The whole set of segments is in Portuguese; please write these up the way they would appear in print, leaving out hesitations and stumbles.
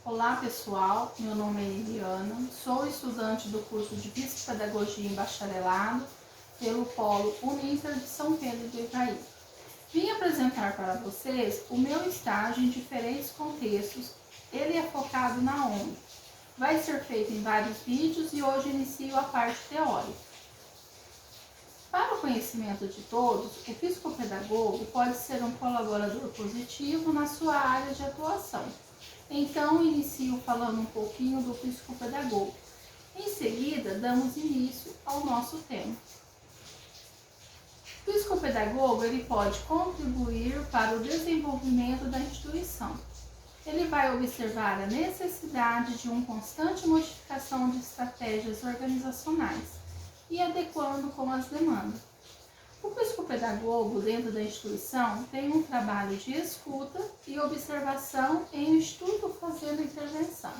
Olá pessoal, meu nome é Eliana, sou estudante do curso de Psicopedagogia em Bacharelado pelo Polo Uninter de São Pedro do Ivaí. Vim apresentar para vocês o meu estágio em diferentes contextos. Ele é focado na ONG. Vai ser feito em vários vídeos e hoje inicio a parte teórica. Para o conhecimento de todos, o psicopedagogo pode ser um colaborador positivo na sua área de atuação. Então, inicio falando um pouquinho do psicopedagogo. Em seguida, damos início ao nosso tema. O psicopedagogo ele pode contribuir para o desenvolvimento da instituição. Ele vai observar a necessidade de uma constante modificação de estratégias organizacionais e adequando com as demandas. O psicopedagogo dentro da instituição tem um trabalho de escuta e observação em estudo fazendo intervenção.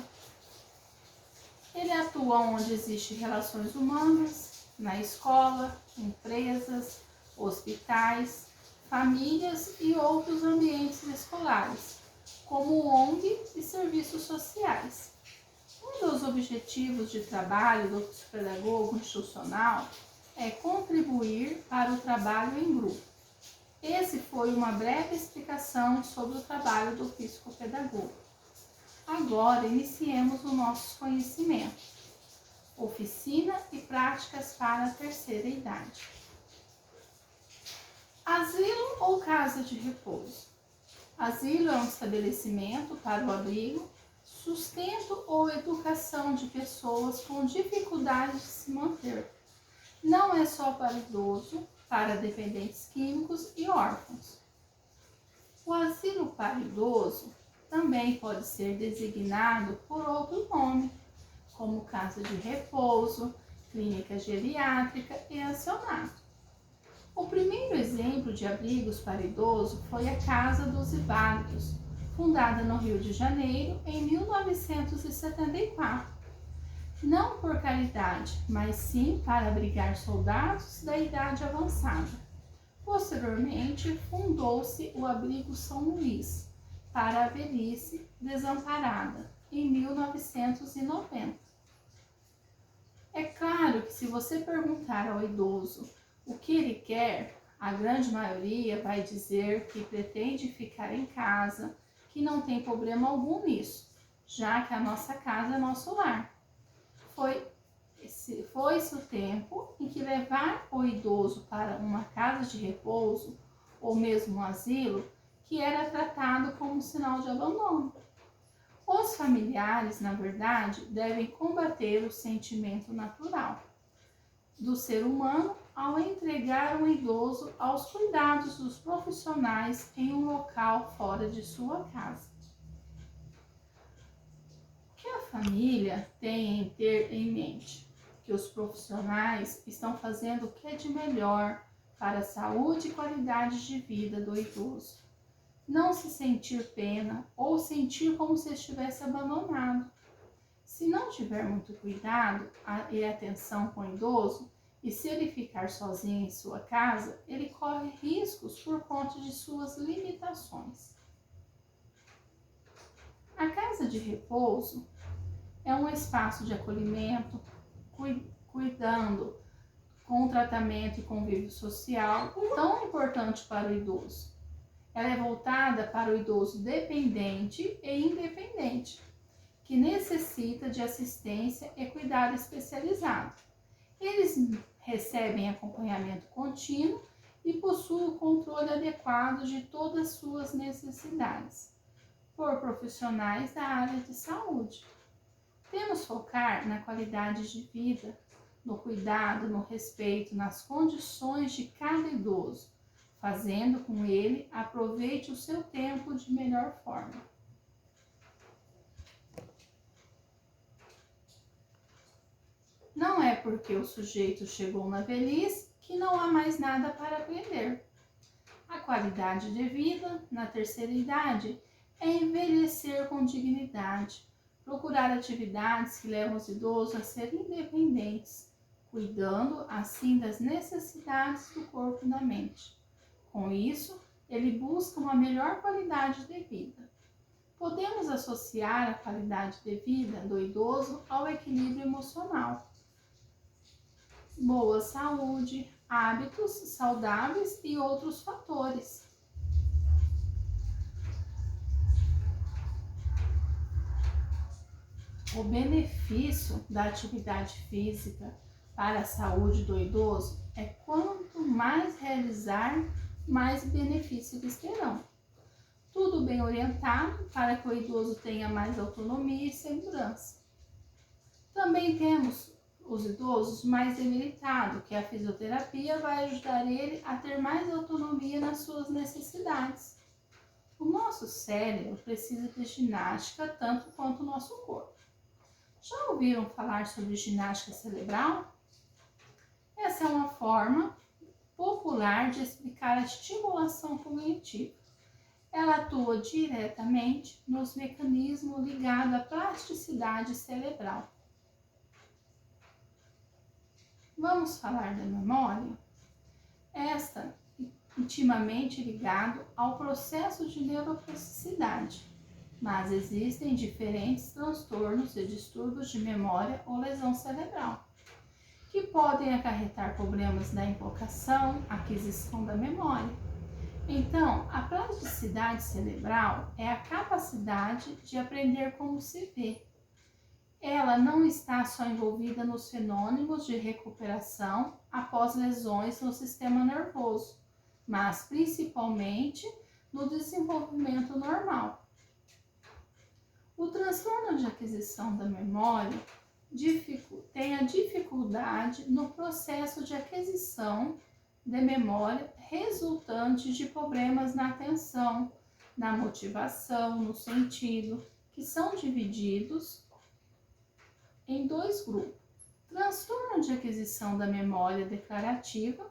Ele atua onde existem relações humanas, na escola, empresas, hospitais, famílias e outros ambientes escolares, como ONG e serviços sociais. Um dos objetivos de trabalho do psicopedagogo institucional é contribuir para o trabalho em grupo. Esse foi uma breve explicação sobre o trabalho do psicopedagogo. Agora iniciemos o nosso conhecimento. Oficina e práticas para a terceira idade. Asilo ou casa de repouso? Asilo é um estabelecimento para o abrigo, sustento ou educação de pessoas com dificuldade de se manter. Não é só para idoso, para dependentes químicos e órfãos. O asilo para idoso também pode ser designado por outro nome, como casa de repouso, clínica geriátrica e pensionato. O primeiro exemplo de abrigos para idoso foi a Casa dos Inválidos, fundada no Rio de Janeiro em 1974. Não por caridade, mas sim para abrigar soldados da idade avançada. Posteriormente, fundou-se o Abrigo São Luís, para a velhice desamparada, em 1990. É claro que se você perguntar ao idoso o que ele quer, a grande maioria vai dizer que pretende ficar em casa, que não tem problema algum nisso, já que a nossa casa é nosso lar. Foi-se o tempo em que levar o idoso para uma casa de repouso ou mesmo um asilo que era tratado como um sinal de abandono. Os familiares, na verdade, devem combater o sentimento natural do ser humano ao entregar um idoso aos cuidados dos profissionais em um local fora de sua casa. O que a família tem em ter em mente? Que os profissionais estão fazendo o que é de melhor para a saúde e qualidade de vida do idoso. Não se sentir pena ou sentir como se estivesse abandonado. Se não tiver muito cuidado e atenção com o idoso, e se ele ficar sozinho em sua casa, ele corre riscos por conta de suas limitações. A casa de repouso é um espaço de acolhimento, cuidando com o tratamento e convívio social tão importante para o idoso. Ela é voltada para o idoso dependente e independente, que necessita de assistência e cuidado especializado. Eles recebem acompanhamento contínuo e possuem o controle adequado de todas as suas necessidades, por profissionais da área de saúde. Temos focar na qualidade de vida, no cuidado, no respeito, nas condições de cada idoso, fazendo com ele aproveite o seu tempo de melhor forma. Não é porque o sujeito chegou na velhice que não há mais nada para aprender. A qualidade de vida na terceira idade é envelhecer com dignidade, procurar atividades que levam os idosos a serem independentes, cuidando assim das necessidades do corpo e da mente. Com isso, ele busca uma melhor qualidade de vida. Podemos associar a qualidade de vida do idoso ao equilíbrio emocional, boa saúde, hábitos saudáveis e outros fatores. O benefício da atividade física para a saúde do idoso é quanto mais realizar, mais benefício eles terão. Tudo bem orientado para que o idoso tenha mais autonomia e segurança. Também temos os idosos mais debilitados, que a fisioterapia vai ajudar ele a ter mais autonomia nas suas necessidades. O nosso cérebro precisa de ginástica tanto quanto o nosso corpo. Já ouviram falar sobre ginástica cerebral? Essa é uma forma popular de explicar a estimulação cognitiva. Ela atua diretamente nos mecanismos ligados à plasticidade cerebral. Vamos falar da memória? Esta intimamente ligado ao processo de neuroplasticidade, mas existem diferentes transtornos e distúrbios de memória ou lesão cerebral, que podem acarretar problemas na invocação, aquisição da memória. Então, a plasticidade cerebral é a capacidade de aprender como se vê. Ela não está só envolvida nos fenômenos de recuperação após lesões no sistema nervoso, mas principalmente no desenvolvimento normal. O transtorno de aquisição da memória tem a dificuldade no processo de aquisição de memória resultante de problemas na atenção, na motivação, no sentido, que são divididos em dois grupos. Transtorno de aquisição da memória declarativa,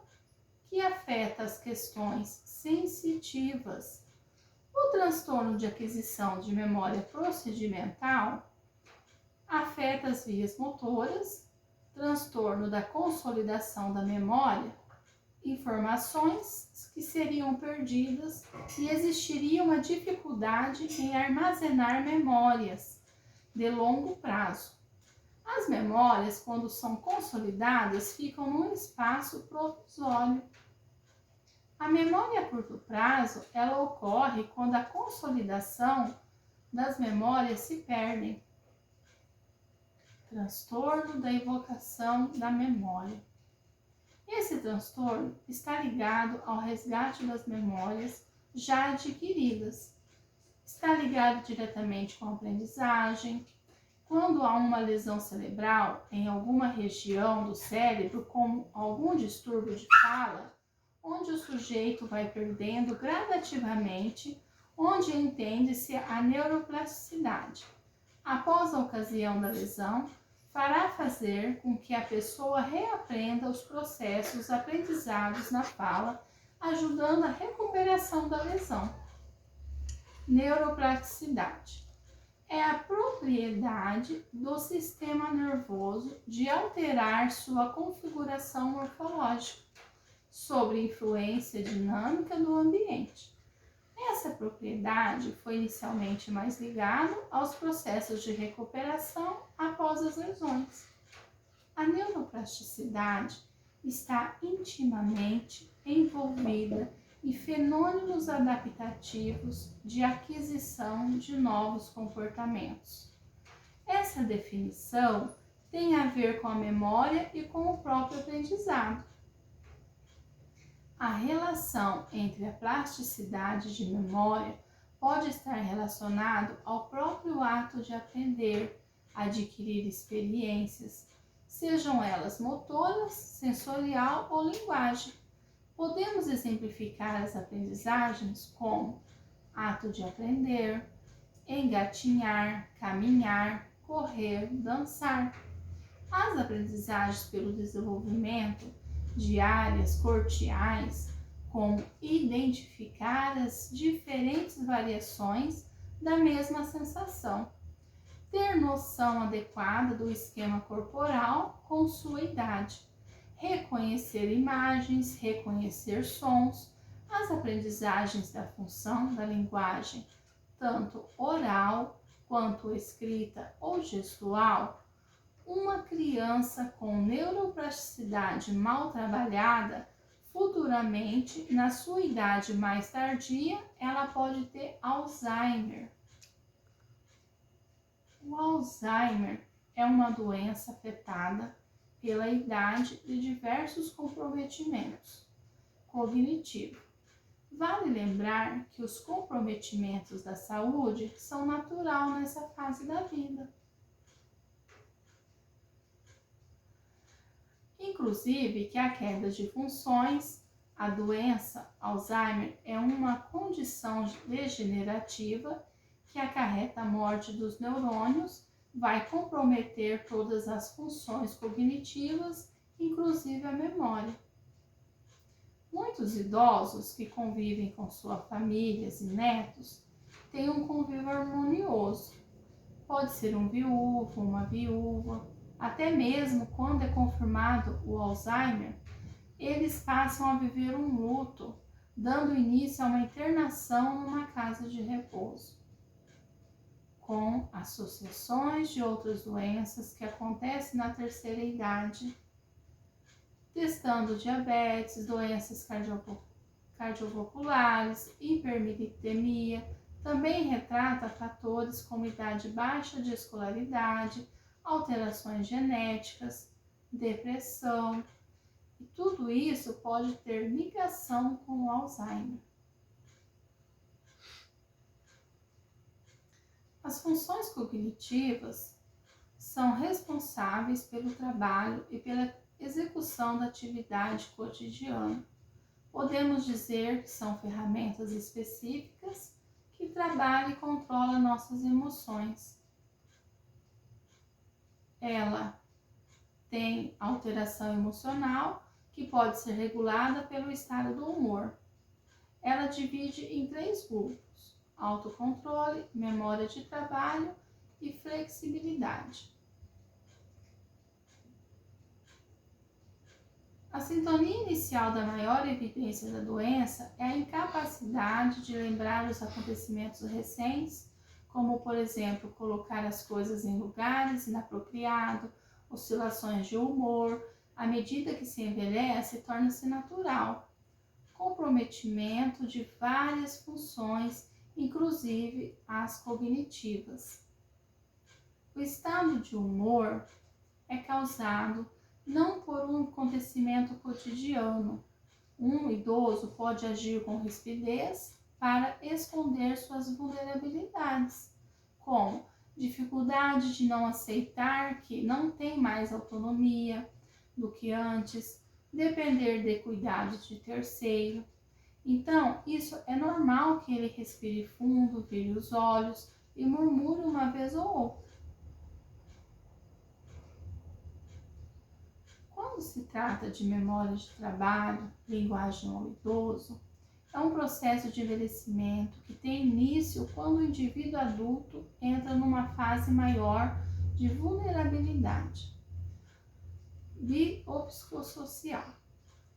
que afeta as questões sensitivas. O transtorno de aquisição de memória procedimental afeta as vias motoras. Transtorno da consolidação da memória, informações que seriam perdidas e existiria uma dificuldade em armazenar memórias de longo prazo. As memórias, quando são consolidadas, ficam num espaço provisório. A memória a curto prazo, ela ocorre quando a consolidação das memórias se perdem. Transtorno da evocação da memória. Esse transtorno está ligado ao resgate das memórias já adquiridas. Está ligado diretamente com a aprendizagem. Quando há uma lesão cerebral em alguma região do cérebro, como algum distúrbio de fala, onde o sujeito vai perdendo gradativamente, onde entende-se a neuroplasticidade. Após a ocasião da lesão, fará fazer com que a pessoa reaprenda os processos aprendizados na fala, ajudando a recuperação da lesão. Neuroplasticidade é a propriedade do sistema nervoso de alterar sua configuração morfológica sob influência dinâmica do ambiente. Essa propriedade foi inicialmente mais ligada aos processos de recuperação após as lesões. A neuroplasticidade está intimamente envolvida em fenômenos adaptativos de aquisição de novos comportamentos. Essa definição tem a ver com a memória e com o próprio aprendizado. A relação entre a plasticidade de memória pode estar relacionado ao próprio ato de aprender, adquirir experiências, sejam elas motoras, sensorial ou linguagem. Podemos exemplificar as aprendizagens como ato de aprender, engatinhar, caminhar, correr, dançar. As aprendizagens pelo desenvolvimento de áreas cortiais, como identificar as diferentes variações da mesma sensação, ter noção adequada do esquema corporal com sua idade, reconhecer imagens, reconhecer sons, as aprendizagens da função da linguagem tanto oral quanto escrita ou gestual, uma criança com neuroplasticidade mal trabalhada, futuramente, na sua idade mais tardia, ela pode ter Alzheimer. O Alzheimer é uma doença afetada pela idade de diversos comprometimentos cognitivos. Vale lembrar que os comprometimentos da saúde são natural nessa fase da vida. Inclusive que a queda de funções, a doença Alzheimer é uma condição degenerativa que acarreta a morte dos neurônios, vai comprometer todas as funções cognitivas, inclusive a memória. Muitos idosos que convivem com suas famílias e netos têm um convívio harmonioso. Pode ser um viúvo, uma viúva, até mesmo quando é confirmado o Alzheimer, eles passam a viver um luto, dando início a uma internação numa casa de repouso, com associações de outras doenças que acontecem na terceira idade, testando diabetes, doenças cardiovasculares, hiperglicemia. Também retrata fatores como idade baixa de escolaridade, alterações genéticas, depressão. E tudo isso pode ter ligação com o Alzheimer. As funções cognitivas são responsáveis pelo trabalho e pela execução da atividade cotidiana. Podemos dizer que são ferramentas específicas que trabalham e controlam nossas emoções. Ela tem alteração emocional que pode ser regulada pelo estado do humor. Ela divide em 3 grupos: autocontrole, memória de trabalho e flexibilidade. A sintonia inicial da maior evidência da doença é a incapacidade de lembrar os acontecimentos recentes, como, por exemplo, colocar as coisas em lugares inapropriados, oscilações de humor. À medida que se envelhece, torna-se natural. Comprometimento de várias funções, inclusive as cognitivas. O estado de humor é causado não por um acontecimento cotidiano. Um idoso pode agir com rispidez para esconder suas vulnerabilidades, como dificuldade de não aceitar que não tem mais autonomia do que antes, depender de cuidados de terceiro. Então, isso é normal que ele respire fundo, vire os olhos e murmure uma vez ou outra. Quando se trata de memória de trabalho, linguagem ao idoso, é um processo de envelhecimento que tem início quando o indivíduo adulto entra numa fase maior de vulnerabilidade biopsicossocial,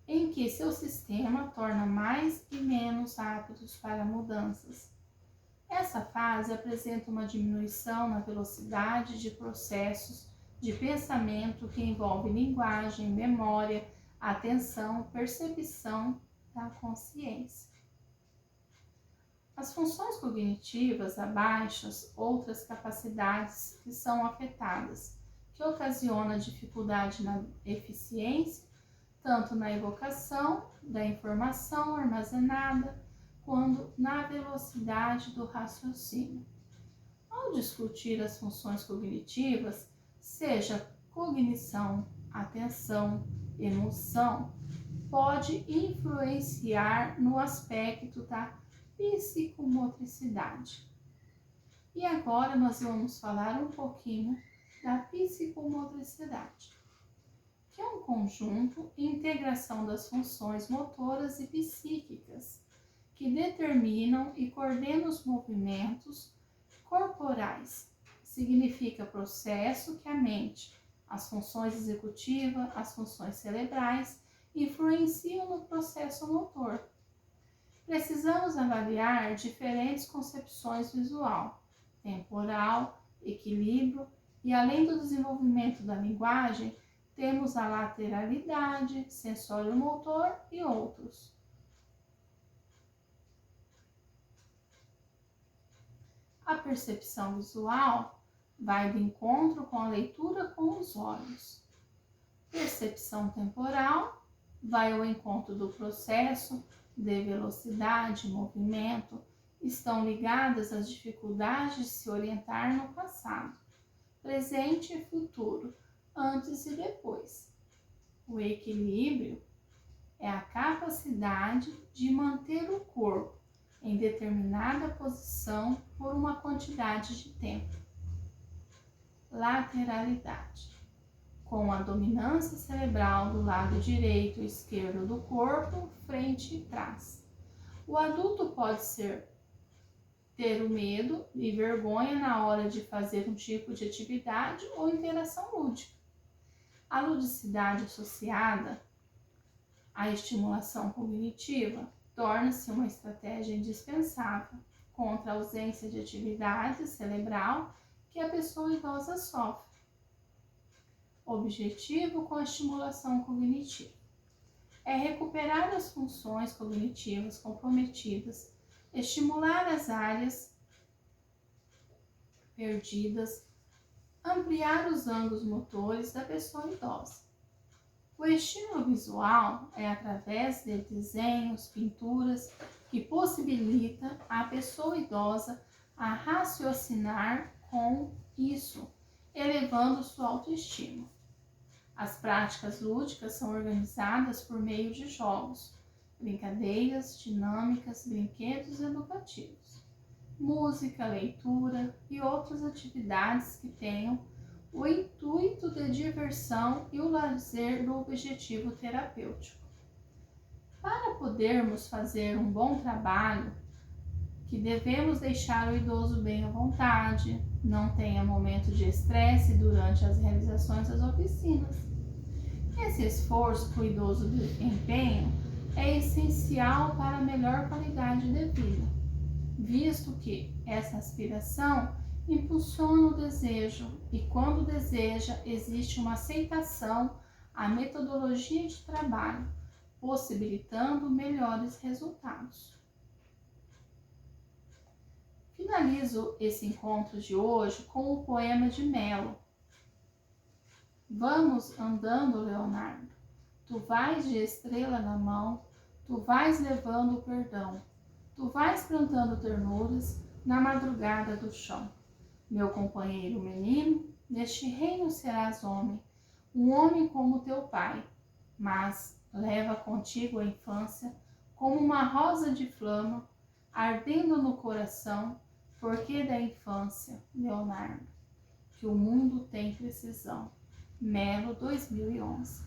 em que seu sistema torna mais e menos aptos para mudanças. Essa fase apresenta uma diminuição na velocidade de processos de pensamento que envolve linguagem, memória, atenção, percepção da consciência. As funções cognitivas abaixam outras capacidades que são afetadas, que ocasiona dificuldade na eficiência, tanto na evocação da informação armazenada, quanto na velocidade do raciocínio. Ao discutir as funções cognitivas, seja cognição, atenção, emoção, pode influenciar no aspecto da psicomotricidade. E agora nós vamos falar um pouquinho da psicomotricidade, que é um conjunto e integração das funções motoras e psíquicas que determinam e coordenam os movimentos corporais. Significa processo que a mente, as funções executivas, as funções cerebrais influenciam no processo motor. Precisamos avaliar diferentes concepções visual, temporal, equilíbrio e, além do desenvolvimento da linguagem, temos a lateralidade, sensório-motor e outros. A percepção visual vai de encontro com a leitura com os olhos. Percepção temporal vai ao encontro do processo de velocidade e movimento, estão ligadas às dificuldades de se orientar no passado, presente e futuro, antes e depois. O equilíbrio é a capacidade de manter o corpo em determinada posição por uma quantidade de tempo. Lateralidade, com a dominância cerebral do lado direito e esquerdo do corpo, frente e trás. O adulto pode ter o medo e vergonha na hora de fazer um tipo de atividade ou interação lúdica. A ludicidade associada à estimulação cognitiva torna-se uma estratégia indispensável contra a ausência de atividade cerebral que a pessoa idosa sofre. Objetivo com a estimulação cognitiva é recuperar as funções cognitivas comprometidas, estimular as áreas perdidas, ampliar os ângulos motores da pessoa idosa. O estímulo visual é através de desenhos, pinturas, que possibilita a pessoa idosa a raciocinar com isso, elevando sua autoestima. As práticas lúdicas são organizadas por meio de jogos, brincadeiras, dinâmicas, brinquedos educativos, música, leitura e outras atividades que tenham o intuito de diversão e o lazer do objetivo terapêutico. Para podermos fazer um bom trabalho, que devemos deixar o idoso bem à vontade, não tenha momento de estresse durante as realizações das oficinas. Esse esforço que o idoso empenha é essencial para a melhor qualidade de vida, visto que essa aspiração impulsiona o desejo e, quando deseja, existe uma aceitação à metodologia de trabalho, possibilitando melhores resultados. Finalizo esse encontro de hoje com o poema de Melo. Vamos andando, Leonardo, tu vais de estrela na mão, tu vais levando o perdão, tu vais plantando ternuras na madrugada do chão. Meu companheiro menino, neste reino serás homem, um homem como teu pai, mas leva contigo a infância como uma rosa de flama, ardendo no coração, porque da infância, Leonardo, que o mundo tem precisão. Melo, 2011.